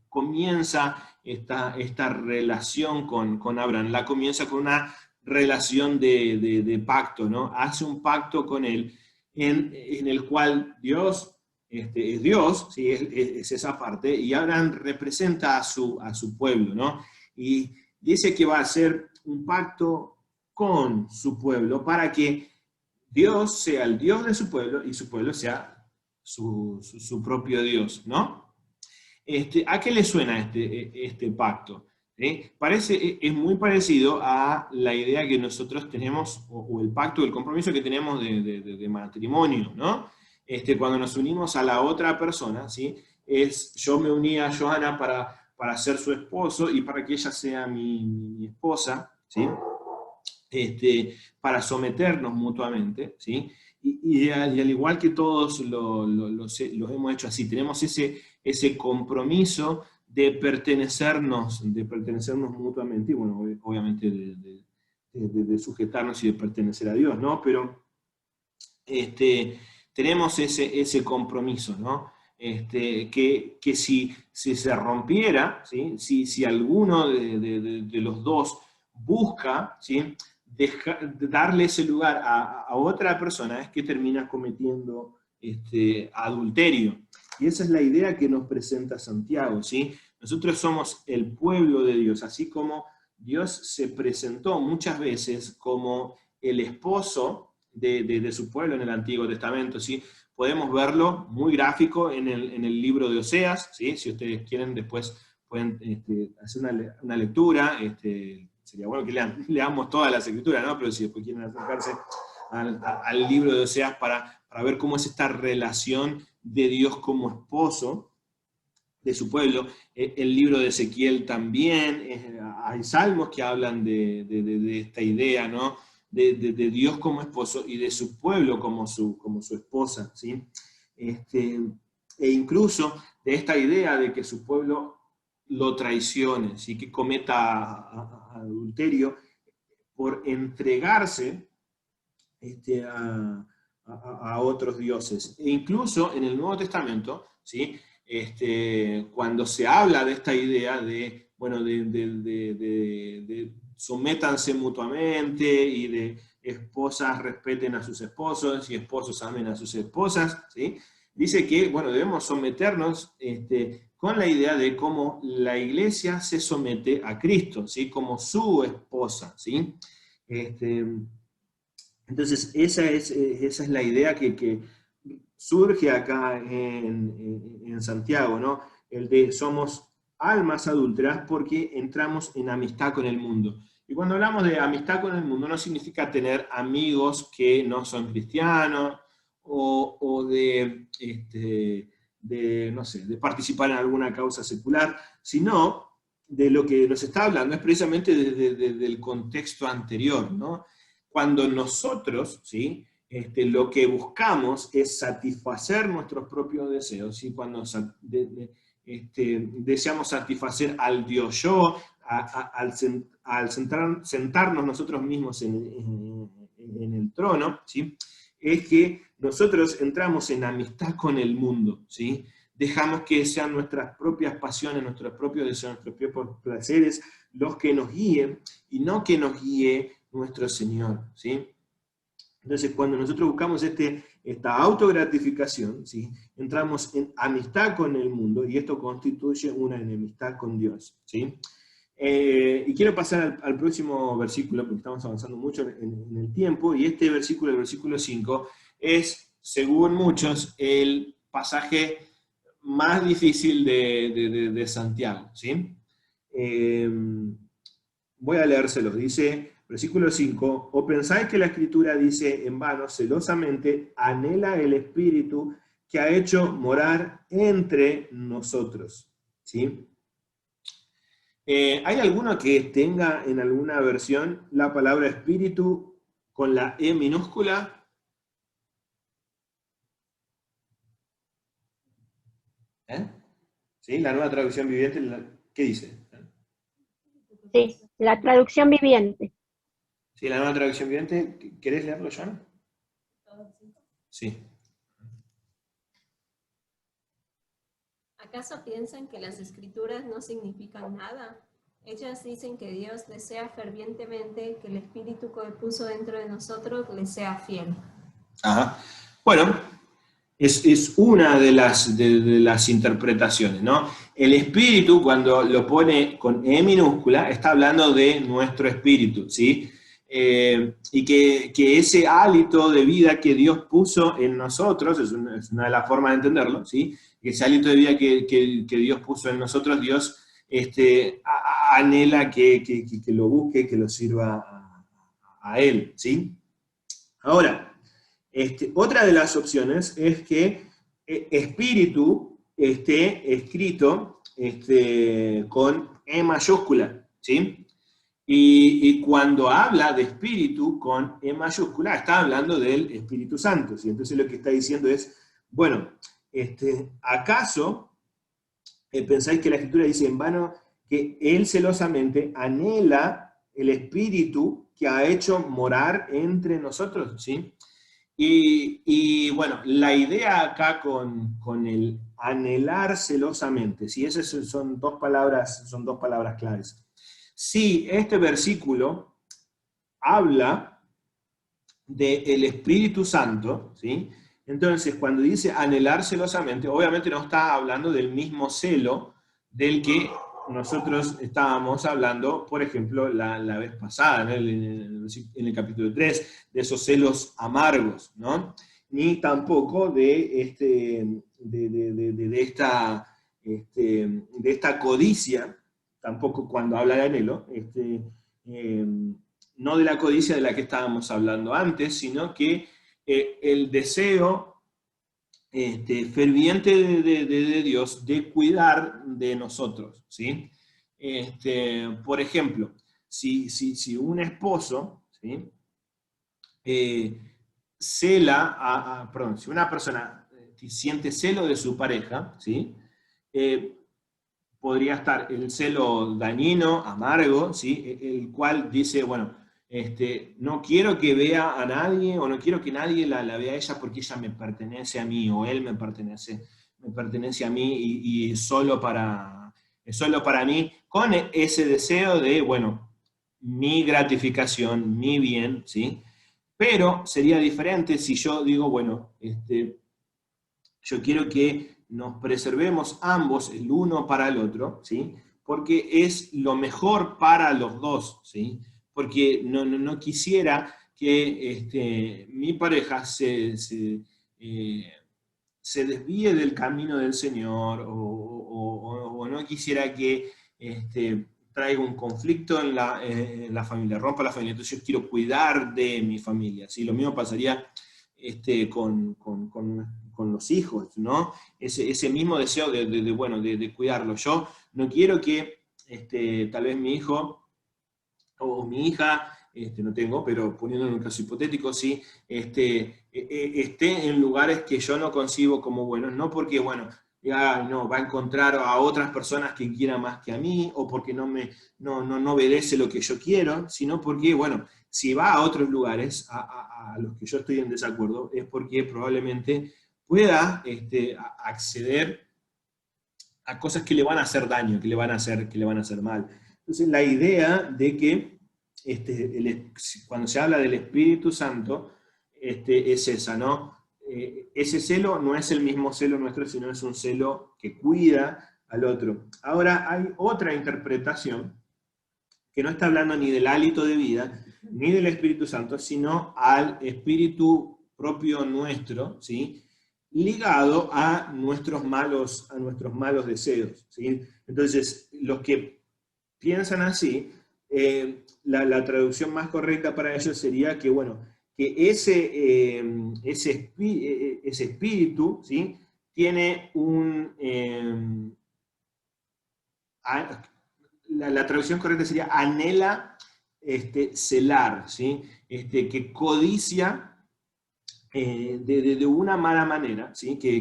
comienza esta relación con Abraham, la comienza con una relación de pacto, ¿no? Hace un pacto con él en el cual Dios es Dios, ¿sí? Es esa parte, y Abraham representa a su pueblo, ¿no? Y dice que va a hacer un pacto con su pueblo para que Dios sea el Dios de su pueblo y su pueblo sea su propio Dios, ¿no? ¿A qué le suena este pacto? Es muy parecido a la idea que nosotros tenemos, o el pacto, el compromiso que tenemos de matrimonio, ¿no? Cuando nos unimos a la otra persona, ¿sí? Yo me uní a Johanna para ser su esposo y para que ella sea mi esposa, ¿sí? Para someternos mutuamente, ¿sí? Y al igual que todos los hemos hecho así, tenemos ese compromiso de pertenecernos mutuamente, y bueno, obviamente de sujetarnos y de pertenecer a Dios, ¿no? Pero tenemos ese compromiso, ¿no? Que si se rompiera, ¿sí? Si alguno de los dos busca, ¿sí? Darle ese lugar a otra persona, es que termina cometiendo adulterio. Y esa es la idea que nos presenta Santiago, ¿sí? Nosotros somos el pueblo de Dios, así como Dios se presentó muchas veces como el esposo de su pueblo en el Antiguo Testamento, ¿sí? Podemos verlo muy gráfico en el libro de Oseas, ¿sí? Si ustedes quieren después pueden hacer una lectura, sería bueno que leamos todas las escrituras, ¿no? Pero si después quieren acercarse al libro de Oseas para ver cómo es esta relación de Dios como esposo de su pueblo. El libro de Ezequiel también, hay salmos que hablan de esta idea, ¿no? De Dios como esposo y de su pueblo como su esposa, ¿sí? E incluso de esta idea de que su pueblo lo traicione, ¿sí? Que cometa adulterio por entregarse a otros dioses. E incluso en el Nuevo Testamento, ¿sí? Cuando se habla de esta idea de, bueno, de sométanse mutuamente y de esposas respeten a sus esposos y esposos amen a sus esposas, ¿sí? Dice que, bueno, debemos someternos con la idea de cómo la iglesia se somete a Cristo, ¿sí? Como su esposa, ¿sí? Entonces, esa es la idea que surge acá en Santiago, ¿no? El de somos almas adúlteras porque entramos en amistad con el mundo. Y cuando hablamos de amistad con el mundo, no significa tener amigos que no son cristianos o no sé, de participar en alguna causa secular, sino de lo que nos está hablando es precisamente del contexto anterior, ¿no? Cuando nosotros, ¿sí? Lo que buscamos es satisfacer nuestros propios deseos, ¿sí? Cuando deseamos satisfacer al Dios yo, al sentarnos nosotros mismos en el trono, ¿sí? Es que nosotros entramos en amistad con el mundo, ¿sí? Dejamos que sean nuestras propias pasiones, nuestros propios deseos, nuestros propios placeres los que nos guíen y no que nos guíe nuestro Señor, ¿sí? Entonces, cuando nosotros buscamos esta autogratificación, ¿sí? Entramos en amistad con el mundo y esto constituye una enemistad con Dios, ¿sí? Y quiero pasar al próximo versículo, porque estamos avanzando mucho en el tiempo, y este versículo, el versículo 5, es, según muchos, el pasaje más difícil de Santiago, ¿sí? Voy a leérselos, dice, versículo 5, ¿o pensáis que la Escritura dice en vano, celosamente, anhela el Espíritu que ha hecho morar entre nosotros? ¿Sí? ¿Hay alguno que tenga en alguna versión la palabra espíritu con la E minúscula? ¿Sí? La nueva traducción viviente, ¿qué dice? Sí, la traducción viviente. Sí, la nueva traducción viviente. ¿Querés leerlo, John? Sí. ¿Acaso piensan que las escrituras no significan nada? Ellas dicen que Dios desea fervientemente que el Espíritu que puso dentro de nosotros le sea fiel. Ajá. Bueno, es una de las interpretaciones, ¿no? El espíritu, cuando lo pone con E minúscula, está hablando de nuestro espíritu, ¿sí? Y que ese hálito de vida que Dios puso en nosotros, es una de las formas de entenderlo, ¿sí? Que ese hálito de vida que Dios puso en nosotros, Dios anhela que lo busque, que lo sirva a Él, ¿sí? Ahora, otra de las opciones es que espíritu esté escrito con E mayúscula, ¿sí? Y cuando habla de espíritu con E mayúscula, está hablando del Espíritu Santo, ¿sí? Entonces lo que está diciendo es, bueno, ¿acaso pensáis que la Escritura dice en vano que Él celosamente anhela el Espíritu que ha hecho morar entre nosotros, ¿sí? Y bueno, la idea acá con el anhelar celosamente, ¿sí? Esas son dos palabras claves. Si este versículo habla del Espíritu Santo, ¿sí? Entonces, cuando dice anhelar celosamente, obviamente no está hablando del mismo celo del que nosotros estábamos hablando, por ejemplo, la vez pasada, ¿no? en el capítulo 3, de esos celos amargos, ¿no? Ni tampoco de esta codicia, tampoco cuando habla de anhelo, no de la codicia de la que estábamos hablando antes, sino que el deseo ferviente de Dios de cuidar de nosotros, ¿sí? Por ejemplo, si un esposo, ¿sí? Si una persona siente celo de su pareja, ¿sí? Podría estar el celo dañino, amargo, ¿sí? El cual dice, bueno, no quiero que vea a nadie, o no quiero que nadie la vea a ella porque ella me pertenece a mí, o él me pertenece a mí y es solo para mí, con ese deseo de, bueno, mi gratificación, mi bien, ¿sí? Pero sería diferente si yo digo, bueno, yo quiero que nos preservemos ambos el uno para el otro, ¿sí? Porque es lo mejor para los dos, ¿sí? Porque no quisiera que mi pareja se desvíe del camino del Señor o no quisiera que traiga un conflicto en la familia, rompa la familia. Entonces yo quiero cuidar de mi familia, ¿sí? Lo mismo pasaría con los hijos, ¿no? Ese mismo deseo de cuidarlo. Yo no quiero que tal vez mi hijo o mi hija, no tengo, pero poniendo en un caso hipotético, sí, esté en lugares que yo no concibo como buenos, no porque, bueno, ya no, va a encontrar a otras personas que quieran más que a mí, o porque no obedece lo que yo quiero, sino porque, bueno, si va a otros lugares a los que yo estoy en desacuerdo, es porque probablemente pueda acceder a cosas que le van a hacer daño, que le van a hacer mal. Entonces, la idea de que cuando se habla del Espíritu Santo, es esa, ¿no? Ese celo no es el mismo celo nuestro, sino es un celo que cuida al otro. Ahora, hay otra interpretación que no está hablando ni del hálito de vida, ni del Espíritu Santo, sino al Espíritu propio nuestro, ¿sí? Ligado a nuestros malos deseos, ¿sí? Entonces, los que piensan así, la traducción más correcta para ellos sería que, bueno, que ese espíritu, ¿sí? Tiene la traducción correcta sería anhela celar, ¿sí? Que codicia de una mala manera, ¿sí? Que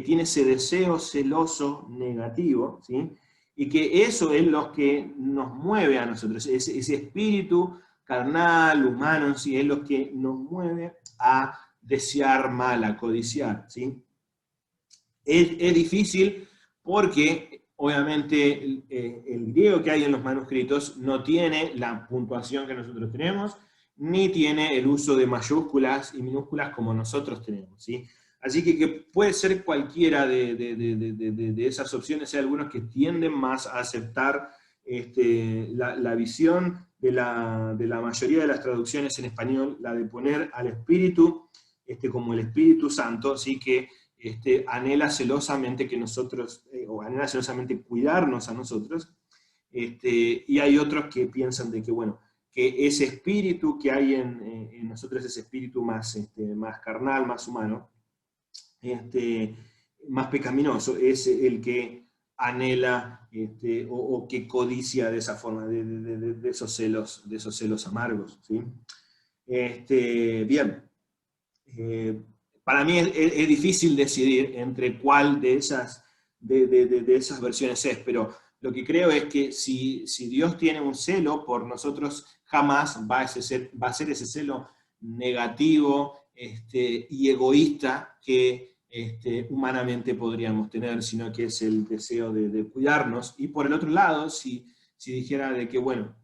tiene ese deseo celoso negativo, ¿sí? Y que eso es lo que nos mueve a nosotros, ese espíritu carnal, humano, ¿sí? Es lo que nos mueve a desear mal, a codiciar, ¿sí? Es difícil porque obviamente el griego que hay en los manuscritos no tiene la puntuación que nosotros tenemos, ni tiene el uso de mayúsculas y minúsculas como nosotros tenemos, ¿sí? Así que puede ser cualquiera de esas opciones. Hay algunos que tienden más a aceptar la visión de la mayoría de las traducciones en español, la de poner al Espíritu como el Espíritu Santo, ¿sí? Que anhela celosamente que nosotros, o anhela celosamente cuidarnos a nosotros, y hay otros que piensan de que, bueno, que ese espíritu que hay en nosotros, ese espíritu más carnal, más humano, más pecaminoso, es el que anhela o que codicia de esa forma, de esos celos amargos, ¿sí? Bien. Para mí es difícil decidir entre cuál de esas versiones es, pero lo que creo es que si Dios tiene un celo por nosotros, jamás va a ser ese celo negativo y egoísta que humanamente podríamos tener, sino que es el deseo de cuidarnos. Y por el otro lado, si dijera de que, bueno,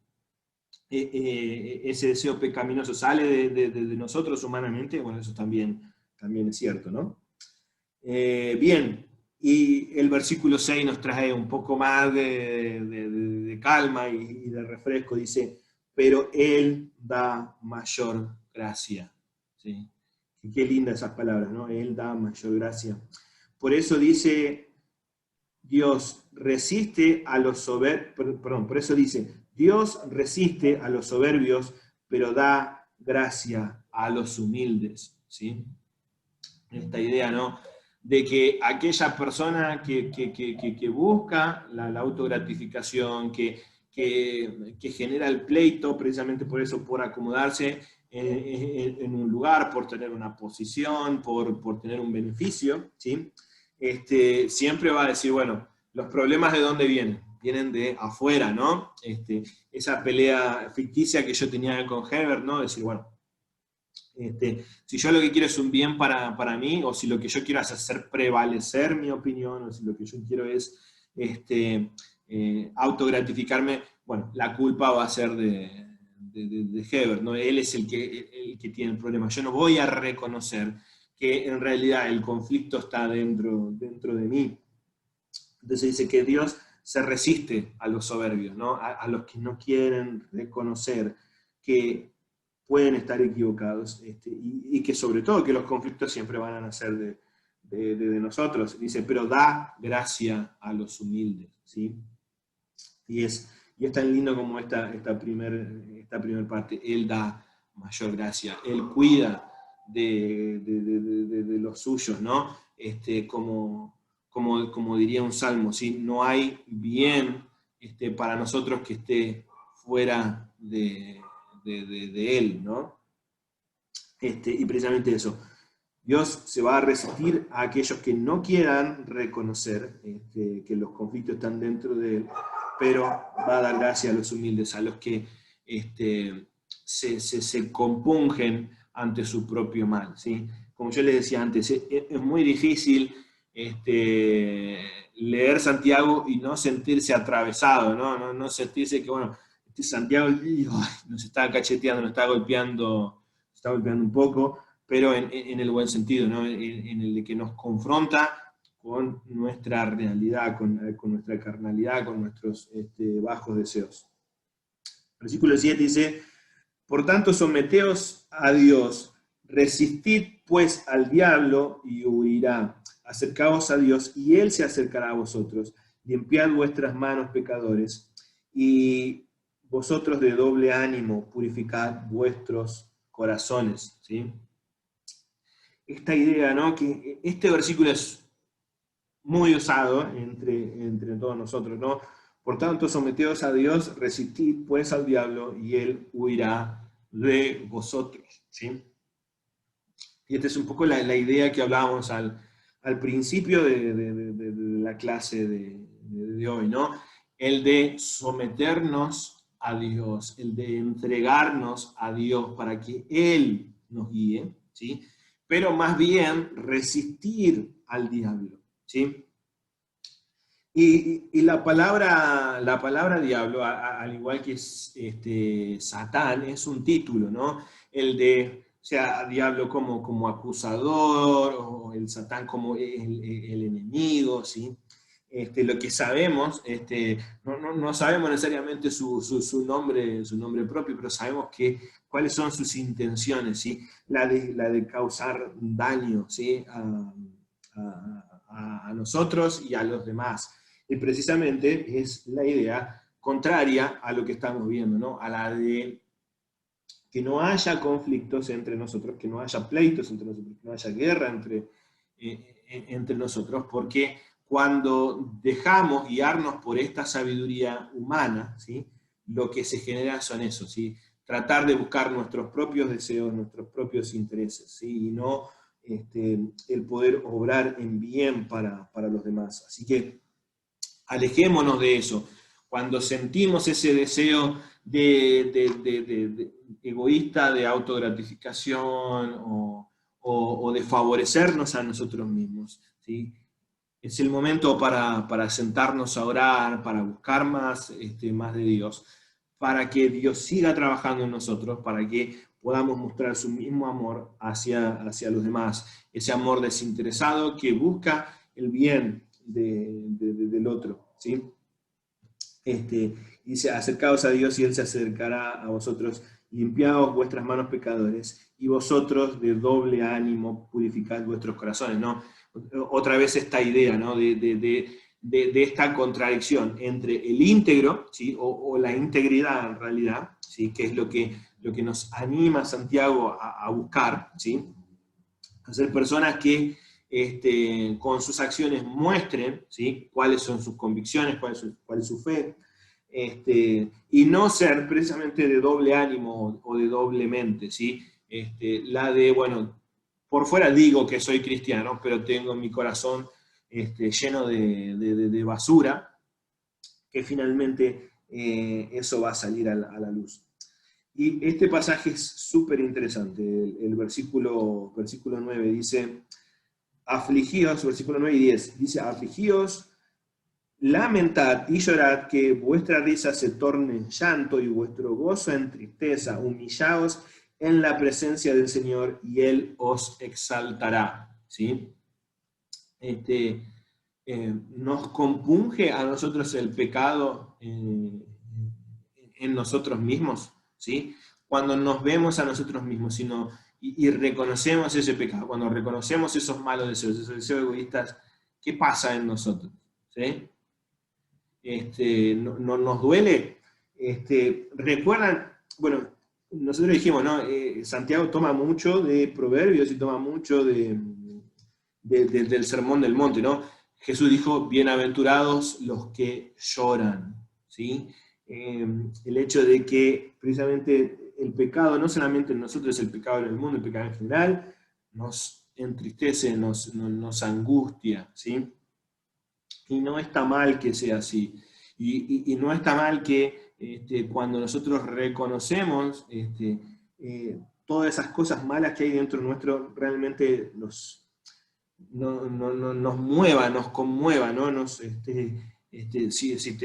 ese deseo pecaminoso sale de nosotros humanamente, bueno, eso también es cierto, ¿no? Bien, y el versículo 6 nos trae un poco más de calma y de refresco, dice, pero Él da mayor gracia, ¿sí? Y qué lindas esas palabras, ¿no? Él da mayor gracia. Por eso dice Dios resiste a los por eso dice, Dios resiste a los soberbios, pero da gracia a los humildes, ¿sí? Esta idea, ¿no? De que aquella persona que busca la autogratificación, que genera el pleito, precisamente por eso, por acomodarse en un lugar, por tener una posición, por tener un beneficio, ¿sí? Siempre va a decir, bueno, los problemas de dónde vienen, vienen de afuera, ¿no? Esa pelea ficticia que yo tenía con Herbert, ¿no? Decir, bueno, si yo lo que quiero es un bien para mí, o si lo que yo quiero es hacer prevalecer mi opinión, o si lo que yo quiero es autogratificarme, bueno, la culpa va a ser de Herbert, ¿no? Él es el que tiene el problema. Yo no voy a reconocer que en realidad el conflicto está dentro de mí. Entonces dice que Dios se resiste a los soberbios, ¿no? A los que no quieren reconocer que pueden estar equivocados, y que sobre todo que los conflictos siempre van a nacer de nosotros. Dice, pero da gracia a los humildes, ¿sí? Y es tan lindo como esta primer parte. Él da mayor gracia, Él cuida de los suyos, ¿no? Como diría un salmo, ¿sí? No hay bien para nosotros que esté fuera de Él, ¿no? Y precisamente eso. Dios se va a resistir a aquellos que no quieran reconocer que los conflictos están dentro de Él, pero va a dar gracia a los humildes, a los que se compungen ante su propio mal, ¿sí? Como yo les decía antes, es muy difícil leer Santiago y no sentirse atravesado, no sentirse que, bueno, Santiago nos está cacheteando, nos está golpeando un poco, pero en el buen sentido, ¿no? En el de que nos confronta con nuestra realidad, con nuestra carnalidad, con nuestros bajos deseos. Versículo 7 dice, por tanto someteos a Dios, resistid pues al diablo y huirá, acercaos a Dios y Él se acercará a vosotros, limpiad vuestras manos pecadores, y vosotros de doble ánimo purificad vuestros corazones, ¿sí? Esta idea, ¿no? Que este versículo es muy usado entre todos nosotros, ¿no? Por tanto, someteos a Dios, resistid pues al diablo, y él huirá de vosotros. ¿Sí? Y esta es un poco la idea que hablábamos al principio de la clase de hoy, ¿no? El de someternos a Dios, el de entregarnos a Dios para que Él nos guíe, ¿sí? Pero más bien resistir al diablo, ¿sí? Y la palabra diablo, al igual que Satán, es un título, ¿no? El de, o sea, diablo como acusador, o el Satán como el enemigo, ¿sí? Lo que sabemos, no sabemos necesariamente su nombre propio, pero sabemos cuáles son sus intenciones, ¿sí? La de causar daño, ¿sí? A nosotros y a los demás. Y precisamente es la idea contraria a lo que estamos viendo, ¿no? A la de que no haya conflictos entre nosotros, que no haya pleitos entre nosotros, que no haya guerra entre nosotros, porque cuando dejamos guiarnos por esta sabiduría humana, ¿sí? Lo que se genera son eso, ¿sí? Tratar de buscar nuestros propios deseos, nuestros propios intereses, ¿sí? Y no el poder obrar en bien para los demás. Así que alejémonos de eso. Cuando sentimos ese deseo de egoísta, de autogratificación o de favorecernos a nosotros mismos, ¿sí? Es el momento para sentarnos a orar, para buscar más de Dios, para que Dios siga trabajando en nosotros, para que podamos mostrar su mismo amor hacia los demás, ese amor desinteresado que busca el bien del otro, ¿sí? Dice, acercaos a Dios y Él se acercará a vosotros, limpiaos vuestras manos pecadores, y vosotros de doble ánimo purificad vuestros corazones, ¿no? Otra vez esta idea, ¿no? de esta contradicción entre el íntegro, ¿sí? o la integridad en realidad, ¿sí? Que es lo que nos anima Santiago a buscar, ¿sí? A ser personas que con sus acciones muestren, ¿sí? Cuáles son sus convicciones, cuál es su fe, y no ser precisamente de doble ánimo o de doble mente, ¿sí? La de, bueno, por fuera digo que soy cristiano, pero tengo mi corazón lleno de basura, que finalmente eso va a salir a la luz. Y este pasaje es súper interesante. El versículo 9 dice, afligíos, versículo 9 y 10, dice, afligíos, lamentad y llorad, que vuestra risa se torne en llanto y vuestro gozo en tristeza, humillaos en la presencia del Señor y Él os exaltará. ¿Sí? Nos compunge a nosotros el pecado en nosotros mismos, ¿sí? Cuando nos vemos a nosotros mismos y reconocemos ese pecado, cuando reconocemos esos malos deseos, esos deseos egoístas, ¿qué pasa en nosotros? ¿Sí? No nos duele. Recuerdan, bueno, nosotros dijimos, ¿no? Santiago toma mucho de Proverbios y toma mucho del Sermón del Monte, ¿no? Jesús dijo, bienaventurados los que lloran, ¿sí? El hecho de que precisamente el pecado, no solamente en nosotros es el pecado en el mundo, el pecado en general, nos entristece, nos angustia, ¿sí? Y no está mal que sea así. Y no está mal que cuando nosotros reconocemos todas esas cosas malas que hay dentro nuestro, realmente nos mueva, nos conmueva, ¿no? Si te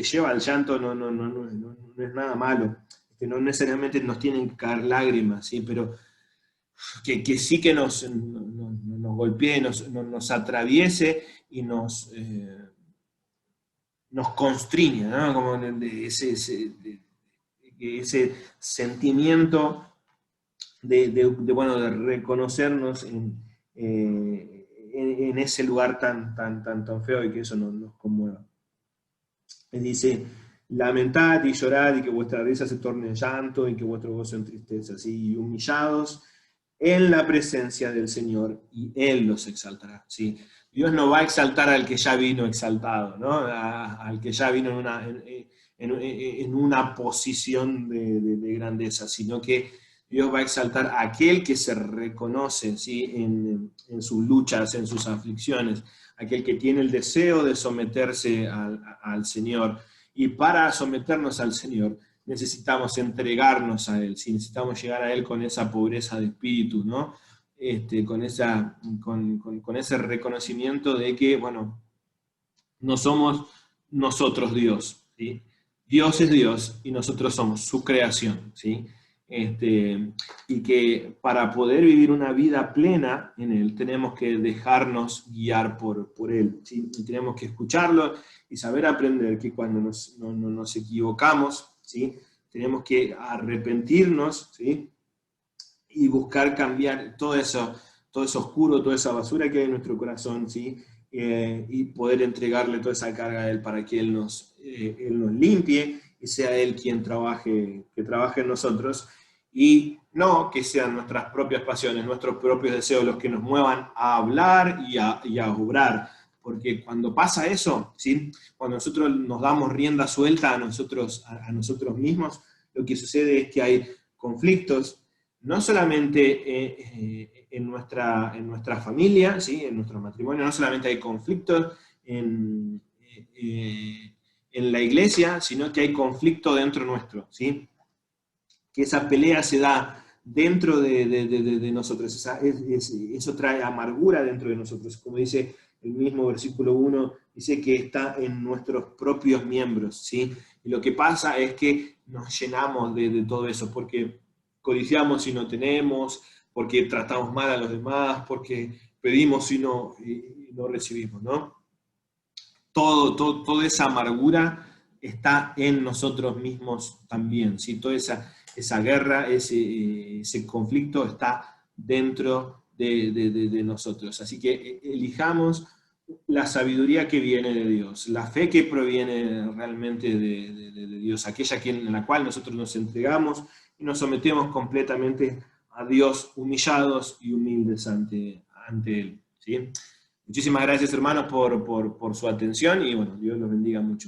lleva al llanto no es nada malo. No necesariamente nos tienen que caer lágrimas, ¿sí? Pero que sí que nos golpee, nos atraviese y nos constriña, ¿no? Como ese sentimiento de reconocernos en ese lugar tan feo y que eso nos conmueva. Él dice, lamentad y llorad y que vuestra risa se torne en llanto y que vuestro gozo en tristeza, ¿sí? Y humillados en la presencia del Señor y Él los exaltará, ¿sí? Dios no va a exaltar al que ya vino exaltado, ¿no? Al que ya vino en una posición de grandeza, sino que Dios va a exaltar a aquel que se reconoce, ¿sí? en sus luchas, en sus aflicciones, aquel que tiene el deseo de someterse al Señor. Y para someternos al Señor necesitamos entregarnos a Él, ¿sí? Necesitamos llegar a Él con esa pobreza de espíritu, ¿no? Con ese reconocimiento de que, bueno, no somos nosotros Dios, ¿sí? Dios es Dios y nosotros somos su creación, ¿sí? Y que para poder vivir una vida plena en Él tenemos que dejarnos guiar por Él, ¿sí? Y tenemos que escucharlo y saber aprender que cuando nos equivocamos, ¿sí? Tenemos que arrepentirnos, ¿sí? Y buscar cambiar todo eso oscuro, toda esa basura que hay en nuestro corazón, ¿sí? Y poder entregarle toda esa carga a Él para que Él nos limpie y sea Él quien trabaje en nosotros, y no que sean nuestras propias pasiones, nuestros propios deseos los que nos muevan a hablar y a obrar, porque cuando pasa eso, ¿sí? Cuando nosotros nos damos rienda suelta a nosotros mismos, lo que sucede es que hay conflictos, no solamente en nuestra familia, ¿sí? En nuestro matrimonio, no solamente hay conflictos en la iglesia, sino que hay conflicto dentro nuestro, ¿sí? Que esa pelea se da dentro de nosotros, eso trae amargura dentro de nosotros, como dice el mismo versículo 1, dice que está en nuestros propios miembros, ¿sí? Y lo que pasa es que nos llenamos de todo eso, porque codiciamos y no tenemos, porque tratamos mal a los demás, porque pedimos y no recibimos, ¿no? Toda esa amargura está en nosotros mismos también, ¿sí? Toda esa guerra, ese conflicto está dentro de nosotros. Así que elijamos la sabiduría que viene de Dios, la fe que proviene realmente de Dios, aquella en la cual nosotros nos entregamos y nos sometemos completamente a Dios, humillados y humildes ante Él, ¿sí? Muchísimas gracias, hermanos, por su atención y bueno, Dios los bendiga mucho.